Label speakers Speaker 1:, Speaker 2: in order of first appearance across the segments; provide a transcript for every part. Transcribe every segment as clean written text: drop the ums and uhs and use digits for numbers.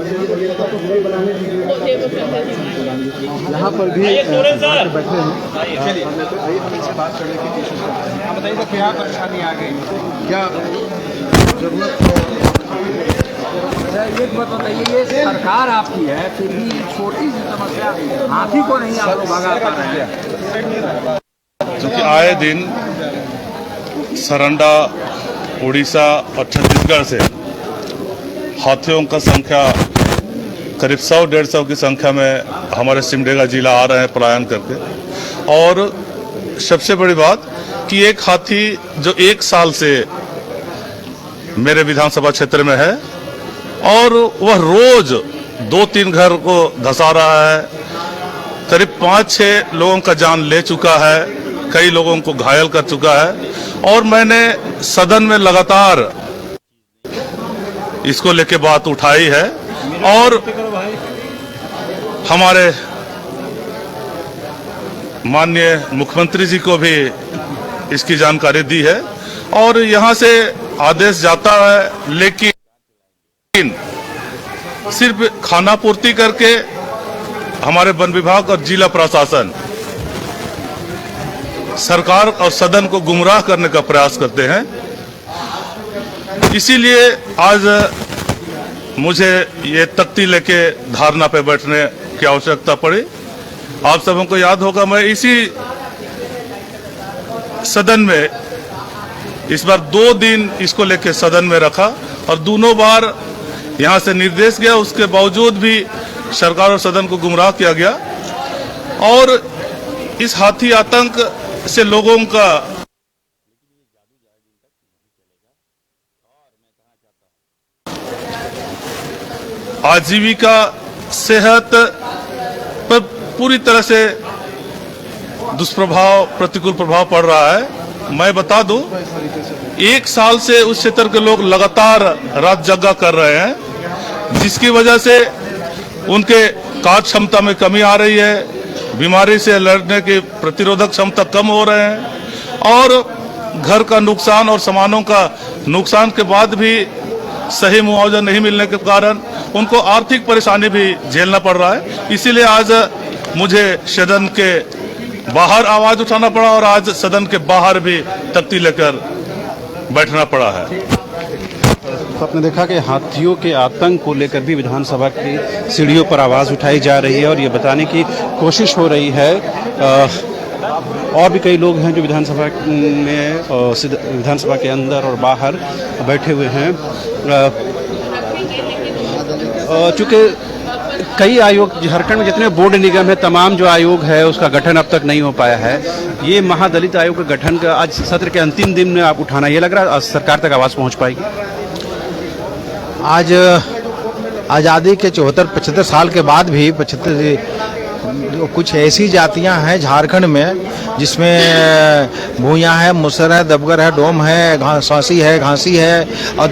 Speaker 1: यहाँ पर भी बैठे हैं। चलिए से बात करने की कोशिश करते हैं। आप बताइए क्या परेशानी आ गई, क्या जरूरत है?
Speaker 2: ये बात बताइए, ये सरकार आपकी है, फिर भी छोटी सी समस्या हाथी को नहीं आप लोग भगा पा रहे हैं।
Speaker 3: क्योंकि आए दिन सरंडा, उड़ीसा और छत्तीसगढ़ से हाथियों का संख्या करीब 100-150 की संख्या में हमारे सिमडेगा जिला आ रहे हैं पलायन करके। और सबसे बड़ी बात कि एक हाथी जो 1 साल से मेरे विधानसभा क्षेत्र में है और वह रोज 2-3 घर को धंसा रहा है, करीब 5-6 लोगों का जान ले चुका है, कई लोगों को घायल कर चुका है। और मैंने सदन में लगातार इसको लेके बात उठाई है और हमारे माननीय मुख्यमंत्री जी को भी इसकी जानकारी दी है और यहाँ से आदेश जाता है, लेकिन सिर्फ खाना पूर्ति करके हमारे वन विभाग और जिला प्रशासन सरकार और सदन को गुमराह करने का प्रयास करते हैं। इसीलिए आज मुझे ये तख्ती लेके धारणा पे बैठने की आवश्यकता पड़ी। आप सबों को याद होगा, मैं इसी सदन में इस बार 2 दिन इसको लेके सदन में रखा और दोनों बार यहां से निर्देश गया, उसके बावजूद भी सरकार और सदन को गुमराह किया गया। और इस हाथी आतंक से लोगों का आजीविका, सेहत पर पूरी तरह से दुष्प्रभाव, प्रतिकूल प्रभाव पड़ रहा है। मैं बता दूं, 1 साल से उस क्षेत्र के लोग लगातार रात जगा कर रहे हैं, जिसकी वजह से उनके कार्य क्षमता में कमी आ रही है, बीमारी से लड़ने की प्रतिरोधक क्षमता कम हो रहे हैं और घर का नुकसान और सामानों का नुकसान के बाद भी सही मुआवजा नहीं मिलने के कारण उनको आर्थिक परेशानी भी झेलना पड़ रहा है। इसीलिए आज मुझे सदन के बाहर आवाज उठाना पड़ा और आज सदन के बाहर भी तख्ती लेकर बैठना पड़ा है।
Speaker 1: तो आपने देखा कि हाथियों के आतंक को लेकर भी विधानसभा की सीढ़ियों पर आवाज़ उठाई जा रही है और ये बताने की कोशिश हो रही है। और भी कई लोग हैं जो विधानसभा में, विधानसभा के अंदर और बाहर बैठे हुए हैं। चूँकि कई आयोग, झारखंड में जितने बोर्ड निगम है, तमाम जो आयोग है उसका गठन अब तक नहीं हो पाया है। ये महादलित आयोग का गठन का आज सत्र के अंतिम दिन में आप उठाना, ये लग रहा है सरकार तक आवाज़ पहुंच पाएगी?
Speaker 4: आज आज़ादी के 74-75 साल के बाद भी 75 कुछ ऐसी जातियां हैं झारखंड में जिसमें भूया है, मुसर है, दबगर है, डोम है, सांसी है, घासी है और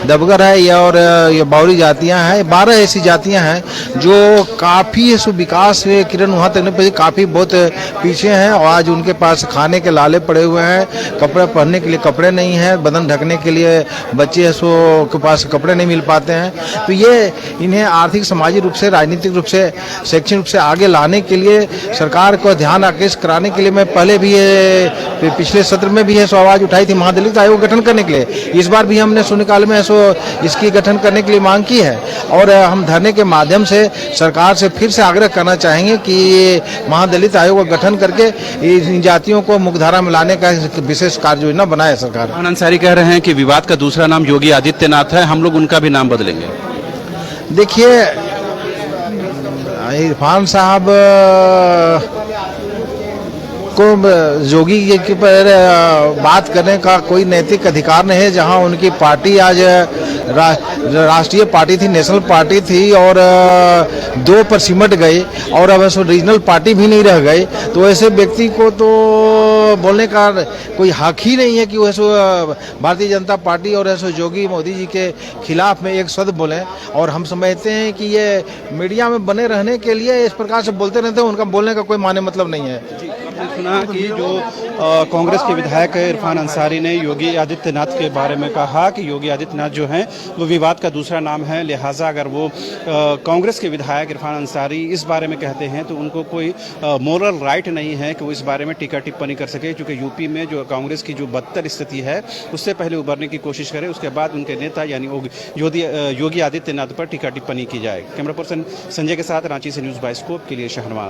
Speaker 4: दबगर है, ये और ये बावरी जातियां हैं। 12 ऐसी जातियां हैं जो काफ़ी विकास किरण वहाँ तक नहीं, काफ़ी बहुत पीछे हैं और आज उनके पास खाने के लाले पड़े हुए हैं, कपड़े पहनने के लिए कपड़े नहीं हैं, बदन ढकने के लिए बच्चे सो के पास कपड़े नहीं मिल पाते हैं। तो ये इन्हें आर्थिक, सामाजिक रूप से, राजनीतिक रूप से, शैक्षणिक रूप से आगे लाने के लिए, सरकार को ध्यान आकर्षित कराने के लिए मैं पहले भी ये पिछले सत्र में भी है सो आवाज़ उठाई थी महादलित आयोग गठन करने के लिए। इस बार भी हमने शून्यकाल में सो इसकी गठन करने के लिए मांग की है और हम धरने के माध्यम से सरकार से फिर से आग्रह करना चाहेंगे कि महादलित आयोग का गठन करके इन जातियों को मुख्यधारा में लाने का विशेष कार्य योजना बनाए सरकार।
Speaker 1: अंसारी कह रहे हैं कि विवाद का दूसरा नाम योगी आदित्यनाथ है, हम लोग उनका भी नाम बदलेंगे।
Speaker 4: देखिए, इरफान साहब को योगी के पर बात करने का कोई नैतिक अधिकार नहीं है। जहां उनकी पार्टी आज राष्ट्रीय पार्टी थी, नेशनल पार्टी थी और 2 पर सिमट गई और अब ऐसा रीजनल पार्टी भी नहीं रह गई, तो ऐसे व्यक्ति को तो बोलने का कोई हक ही नहीं है कि वो ऐसे भारतीय जनता पार्टी और ऐसे योगी मोदी जी के खिलाफ में एक शब्द बोलें। और हम समझते हैं कि ये मीडिया में बने रहने के लिए इस प्रकार से बोलते रहते हैं, उनका बोलने का कोई माने मतलब नहीं है।
Speaker 1: आपने सुना कि जो कांग्रेस के विधायक इरफान अंसारी ने योगी आदित्यनाथ के बारे में कहा कि योगी आदित्यनाथ जो हैं वो विवाद का दूसरा नाम है, लिहाजा अगर वो कांग्रेस के विधायक इरफान अंसारी इस बारे में कहते हैं तो उनको कोई मोरल राइट नहीं है कि वो इस बारे में टीका टिप्पणी कर सके, क्योंकि यूपी में जो कांग्रेस की जो बदतर स्थिति है उससे पहले उभरने की कोशिश करें, उसके बाद उनके नेता यानी योगी आदित्यनाथ पर टीका टिप्पणी की जाए। कैमरा पर्सन संजय के साथ रांची से न्यूज़ बाइस्कोप के लिए शहनवाज।